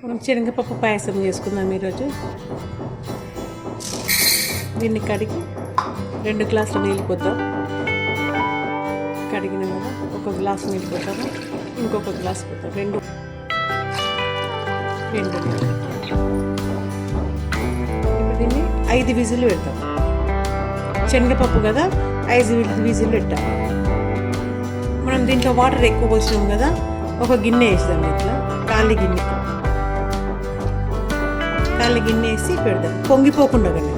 మనం శనగపప్పు పాయసం చేసుకుందాం ఈరోజు. దీన్ని కడిగి 2 గ్లాసులు నీళ్ళు పోద్దాం. కడిగిన కదా 1 గ్లాసు నీళ్ళు పోతాము, ఇంకొక గ్లాసు పోతాం. రెండు ఇప్పుడు దీన్ని 5 విజిల్ పెడతాం. శనగపప్పు కదా 5 విజిల్ పెట్టాం. మనం దీంట్లో వాటర్ ఎక్కువ పోసినాం కదా, ఒక గిన్నె వేస్తాం. ఇట్లా ఖాళీ గిన్నె వేసి పెడదాం, పొంగిపోకుండా కదా.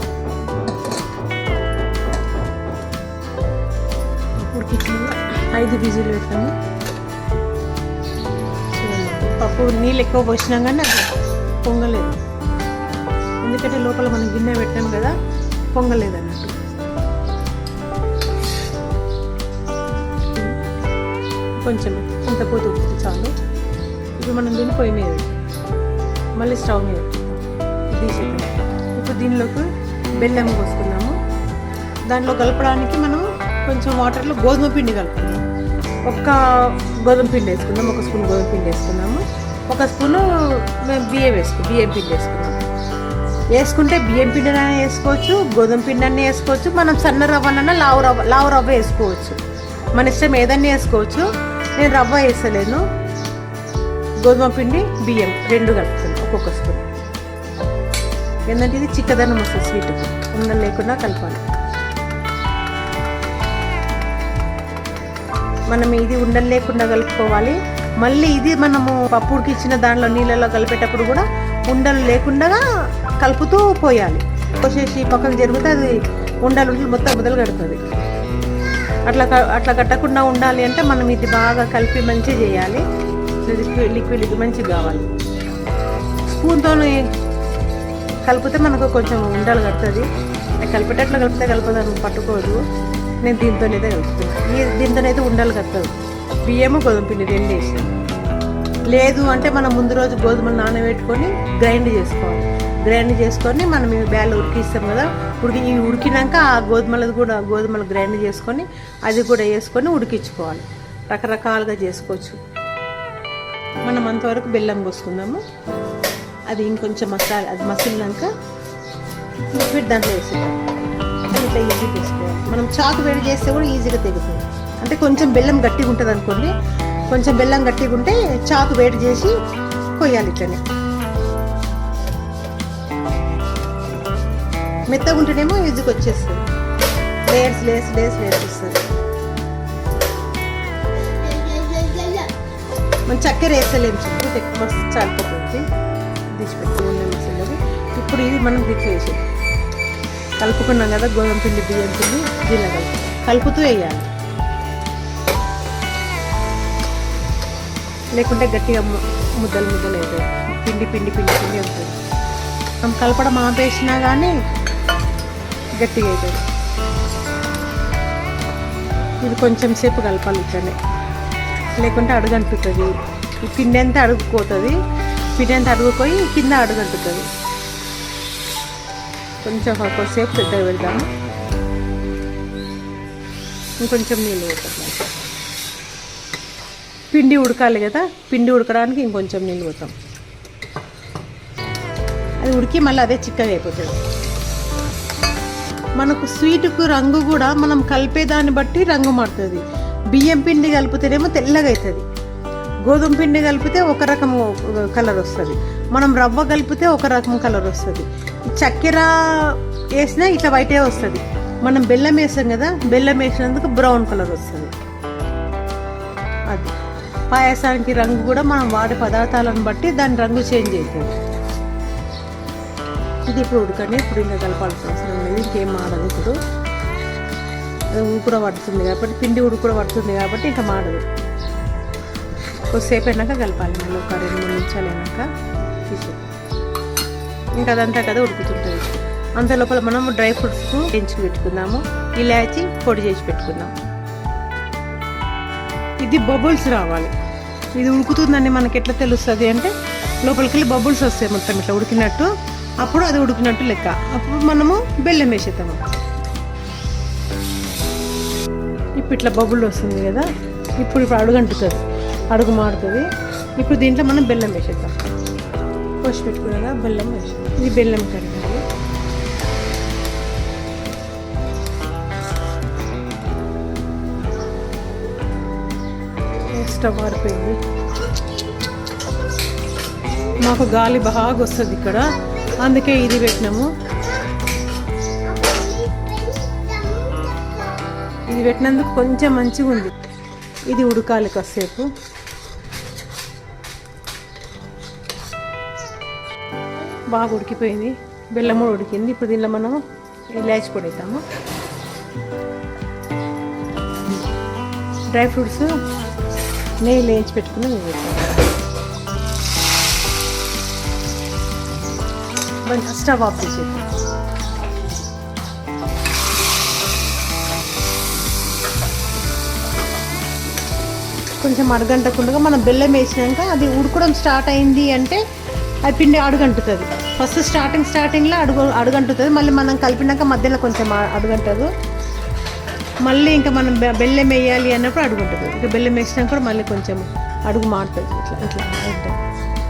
ఇప్పుడు కిచెన్లో 5 విజిల్ పెడతాము. పప్పు నీళ్ళు ఎక్కువ పోసినాం కానీ అది పొంగలేదు, ఎందుకంటే లోపల మనం గిన్నె పెట్టాం కదా, పొంగలేదు అన్నట్టు. కొంచెం ఇంత పోతూ చాలు. ఇప్పుడు మనం దీన్ని పొయ్యి మీద మళ్ళీ స్టవ్ మీద తీసేద్దాం. ఇప్పుడు దీనిలోకి బెల్లం పోసుకున్నాము. దాంట్లో కలపడానికి మనం కొంచెం వాటర్లో గోధుమ పిండి కలుపుకున్నాము. 1 గోధుమ పిండి వేసుకుందాం, 1 స్పూన్ గోధుమ పిండి వేసుకున్నాము. 1 స్పూను మేము బియ్యం పిండి వేసుకున్నాము. వేసుకుంటే బియ్యం పిండి అయినా వేసుకోవచ్చు, గోధుమ పిండి అన్నీ వేసుకోవచ్చు. మనం సన్న రవ్వనన్నా లావు రవ్వ వేసుకోవచ్చు, మన ఇష్టం ఏదన్నా వేసుకోవచ్చు. నేను రవ్వ వేసలేను, గోధుమ పిండి బియ్యం 2 కలుపుతాను, 1 స్పూన్. ఏంటంటే ఇది చిక్కదనం వస్తుంది, స్వీట్ ఉండలు లేకుండా కలపాలి. మనం ఇది ఉండలు లేకుండా కలుపుకోవాలి. మళ్ళీ ఇది మనము పప్పు ఉడికిచ్చిన దాంట్లో నీళ్ళలో కలిపేటప్పుడు కూడా ఉండలు లేకుండా కలుపుతూ పోయాలి. పోసేసి పక్కకు జరిగితే అది ఉండలు మొత్తం మొదలు కడుతుంది. అట్లా కట్టకుండా ఉండాలి అంటే మనం ఇది బాగా కలిపి మంచిగా చేయాలి. లిక్విడ్ మంచిగా కావాలి. స్పూన్తో కలిపితే మనకు కొంచెం ఉండలు కడుతుంది. కలిపేటట్లు కలిపితే కలపదాన్ని పట్టుకోదు. నేను దీంతోనైతే కలుపుతున్నాను. దీంతోనైతే ఉండలు కట్టదు. బియ్యము గోధుమ పిండి 2 వేసాను. లేదు అంటే మనం ముందు రోజు గోధుమలు నానబెట్టుకొని గ్రైండ్ చేసుకోవాలి. గ్రైండ్ చేసుకొని మనం ఈ బ్యాలు ఉడికిస్తాం కదా, ఉడికినాక ఆ గోధుమలు గ్రైండ్ చేసుకొని అది కూడా వేసుకొని ఉడికించుకోవాలి. రకరకాలుగా చేసుకోవచ్చు. మనం అంతవరకు బెల్లం పోసుకుందాము. అది ఇంకొంచెం అది మసిలినాక లిక్విడ్ దాంట్లో వేసుకుంటాం. ఇట్లా ఈజీగా తీసుకోవాలి. మనం చాకు వేడి చేస్తే కూడా ఈజీగా తెగుతుంది. అంటే కొంచెం బెల్లం గట్టిగా ఉంటుంది అనుకోండి, కొంచెం బెల్లం గట్టిగా ఉంటే చాకు వేడి చేసి కొయ్యాలి. ఇట్లనే మెత్తగా ఉంటేనేమో ఈజీగా వచ్చేస్తుంది. లేయర్స్ వస్తుంది. మనం చక్కెర వేస్తలేము, ఎక్కువ చాలిపోతుంది. తీసిపెట్టుకునే మసాలాది. ఇప్పుడు ఇది మనం వేసి కలుపుకున్నాం కదా, గోధుమ పిండి బియ్యం పిండి దీనిలో కలుపుతూ వేయాలి. లేకుంటే గట్టిగా ముద్దలు అవుతుంది. పిండి అవుతుంది. మనం కలపడం ఆపేసినా కానీ గట్టిగా అవుతుంది. ఇది కొంచెం సేపు కలపాలి ఇట్లనే, లేకుంటే అడుగంటుతుంది. ఈ పిండి అంతా అడుగుపోతుంది. పిండి అంతా అడుగుపోయి కింద అడుగంటుతుంది. కొంచెం కొద్దిసేపు పెద్దగా పెడదాము. ఇంకొంచెం నీళ్ళు పోతాం. పిండి ఉడకాలి కదా, పిండి ఉడకడానికి ఇంకొంచెం నీళ్ళు పోతాం. అది ఉడికి మళ్ళీ అదే చిక్కగా అయిపోతుంది. మనకు స్వీటుకు రంగు కూడా మనం కలిపేదాన్ని బట్టి రంగు మారుతుంది. బియ్యం పిండి కలిపితేనేమో తెల్లగా అవుతుంది. గోధుమ పిండి కలిపితే ఒక రకం కలర్ వస్తుంది. మనం రవ్వ కలిపితే ఒక రకం కలర్ వస్తుంది. చక్కెర వేసినా ఇట్లా వైటే వస్తుంది. మనం బెల్లం వేసాం కదా, బెల్లం వేసినందుకు బ్రౌన్ కలర్ వస్తుంది. అది పాయసానికి రంగు కూడా మనం వాడే పదార్థాలను బట్టి దాని రంగు చేంజ్ అవుతుంది. ఇది ఇప్పుడు ఉడకండి. ఇప్పుడు ఇంకా కలపాల్సిన అవసరం లేదు, ఇంకేం మాడదు. ఇప్పుడు అది ఉడుకుడ పడుతుంది కాబట్టి, పిండి ఉడుకుడ పడుతుంది కాబట్టి ఇంకా మాడదు. కొద్దిసేపు అయినాక కలపాలి. మళ్ళీ ఒక 2-3 నిమిషాలు అయినాక తీసేది. ఇంకా అదంతా కదా ఉడుకుతుంటుంది. అంత లోపల మనం డ్రై ఫ్రూట్స్ వేయించుకు పెట్టుకుందాము. ఇలాచి పొడి చేసి పెట్టుకుందాం. ఇది బబుల్స్ రావాలి. ఇది ఉడుకుతుందని మనకి ఎట్లా తెలుస్తుంది అంటే, లోపలికి వెళ్ళి బబుల్స్ వస్తాయి మొత్తం ఇట్లా ఉడికినట్టు. అప్పుడు అది ఉడికినట్టు లెక్క. అప్పుడు మనము బెల్లం వేసేద్దాము. ఇప్పుడు ఇట్లా బబుల్ వస్తుంది కదా, ఇప్పుడు అడుగంటుతుంది, అడుగు మారుతుంది. ఇప్పుడు దీంట్లో మనం బెల్లం వేసేద్దాం. కోసి పెట్టుకున్నాక బెల్లం వేసి ఇది బెల్లం కరిగాలి. స్టవ్ ఆరిపోయింది. మాకు గాలి బాగా వస్తుంది ఇక్కడ, అందుకే ఇది పెట్టినాము. ఇది పెట్టినందుకు కొంచెం మంచిగా ఉంది. ఇది ఉడకాలి కాసేపు. బాగా ఉడికిపోయింది, బెల్లం కూడా ఉడికింది. ఇప్పుడు దీనిలో మనం ఇలాచి పొడి వేద్దాము. డ్రై ఫ్రూట్స్ నెయ్యిలో వేయించి పెట్టుకుని మంచి స్టవ్ ఆఫ్ చేసేది. కొంచెం అడగంటకుండా మనం బెల్లం వేసినాక అది ఉడకడం స్టార్ట్ అయింది అంటే అది పిండి అడుగంటుతుంది. ఫస్ట్ స్టార్టింగ్లో అడుగంటుతుంది. మళ్ళీ మనం కలిపినాక మధ్యలో కొంచెం అడుగంటదు. మళ్ళీ ఇంకా మనం బెల్లం వేయాలి అన్నప్పుడు అడుగుంటుంది. ఇంకా బెల్లం వేసినా కూడా మళ్ళీ కొంచెం అడుగు మాడుతుంది. ఇట్లా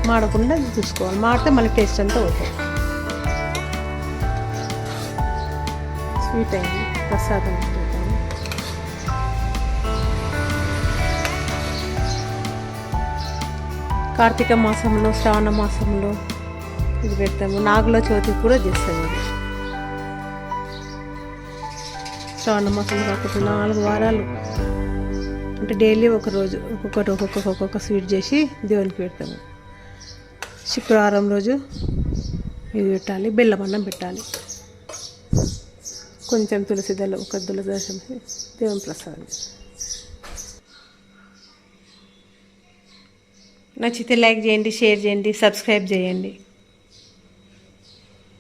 మాడకుండా చూసుకోవాలి. మాడితే మళ్ళీ టేస్ట్ అంతా అవుతుంది. స్వీట్ అయింది, ప్రసాదం పెడతాము. కార్తీక మాసంలో, శ్రావణ మాసంలో ఇది పెడతాము. నాగుల చవితి కూడా చేస్తాము. ఇది శ్రావణ మాసం కాకపోతే 4 వారాలు అంటే డైలీ ఒకరోజు ఒక్కొక్క స్వీట్ చేసి దేవునికి పెడతాము. శుక్రవారం రోజు ఇది పెట్టాలి, బెల్లం అన్నం పెట్టాలి. కొంచెం తులసి దళం, ఒక తులసి దేవుని ప్రసాదం. నచ్చితే లైక్ చేయండి, షేర్ చేయండి, సబ్స్క్రైబ్ చేయండి.